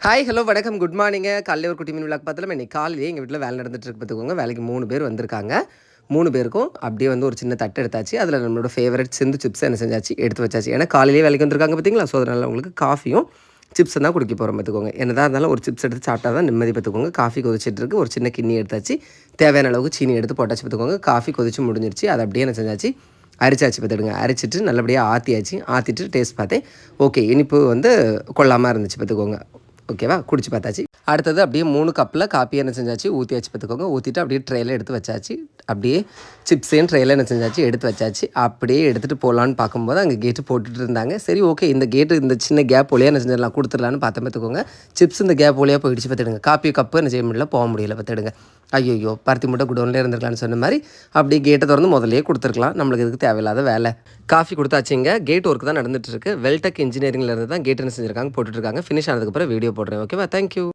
Hi hello வணக்கம் good மார்னிங்க. காலையில் ஒரு குட்டி மீன் விளாக் பார்த்தலாம். இன்னைக்கு காலையிலேயே எங்கள் வீட்டில் வேலை நடந்துட்டு இருக்கு பார்த்துக்கோங்க. வேலைக்கு 3 பேர் வந்திருக்காங்க. 3 பேருக்கும் அப்படியே வந்து ஒரு சின்ன தட்டு எடுத்தாச்சு. அதில் நம்மளோட ஃபேவரட் சிந்து சிப்ஸ் என்ன செஞ்சாச்சு எடுத்து வச்சாச்சு. ஏன்னா காலையிலேயே வேலைக்கு வந்திருக்காங்க பார்த்தீங்களா. ஸோ அதனால் உங்களுக்கு காஃபியும் சிப்ஸ் தான் குடிக்க போகிறோம் பார்த்துக்கோங்க. என்னதான் இருந்தாலும் ஒரு சிப்ஸ் எடுத்து சாப்பிட்டா தான் நிம்மதி பார்த்துக்கோங்க. காஃபி கொதிச்சிட்டு இருக்கு. ஒரு சின்ன கிண்ணி எடுத்தாச்சு. தேவையான அளவுக்கு சீனி எடுத்து போட்டாச்சு பார்த்துக்கோங்க. காஃபி கொதிச்சு முடிஞ்சிருச்சு. அதை அப்படியே என்ன செஞ்சாச்சு அரிச்சாச்சு பார்த்துடுங்க. அரிச்சிட்டு நல்லபடியாக ஆற்றியாச்சு. ஆற்றிட்டு டேஸ்ட் பார்த்தேன். ஓகே இனிப்பு வந்து கொள்ளாமல் இருந்துச்சு பார்த்துக்கோங்க. ஓகேவா குடிச்சு பார்த்தாச்சு. அடுத்தது அப்படியே 3 கப்பில் காப்பி என்ன செஞ்சாச்சு ஊற்றியாச்சு பார்த்துக்கோங்க. ஊற்றிட்டு அப்படியே ட்ரேயில் எடுத்து வச்சாச்சு. அப்படியே சிப்ஸையும் ட்ரேயில் என்ன செஞ்சாச்சு எடுத்து வச்சாச்சு. அப்படியே எடுத்துகிட்டு போகலான்னு பார்க்கும்போது அங்கே கேட்டு போட்டுட்டு இருந்தாங்க. சரி ஓகே இந்த கேட்டு இந்த சின்ன கேப் வழியாக என்ன செஞ்சிடலாம் கொடுத்துடலான்னு பார்த்தேன் பார்த்துக்கோங்க. சிப்ஸ் இந்த கேப் வழியாக போயிடுச்சு பார்த்துடுங்க. காப்பி கப்பு என்ன செய்ய முடியல போக முடியல பார்த்துடுங்க. ஐயோ பருத்தி மூட்டை குடோன்லேயே இருந்திருக்கலான்னு சொன்ன மாதிரி அப்படியே கேட்டை திறந்து முதல்லே கொடுத்துருக்கலாம். நம்மளுக்கு இதுக்கு தேவையில்லாத வேலை. காஃபி கொடுத்தாச்சுங்க. கேட் ஒர்க் தான் நடந்துட்டு இருக்கு. வெல்டெக் இன்ஜினியரிங்லேருந்து தான் கேட் என்ன செஞ்சுருக்காங்க போட்டுட்ருக்காங்க. ஃபினிஷ் ஆனதுக்கப்புறம் வீடியோ போடுறேன். ஓகேவா தேங்க்யூ.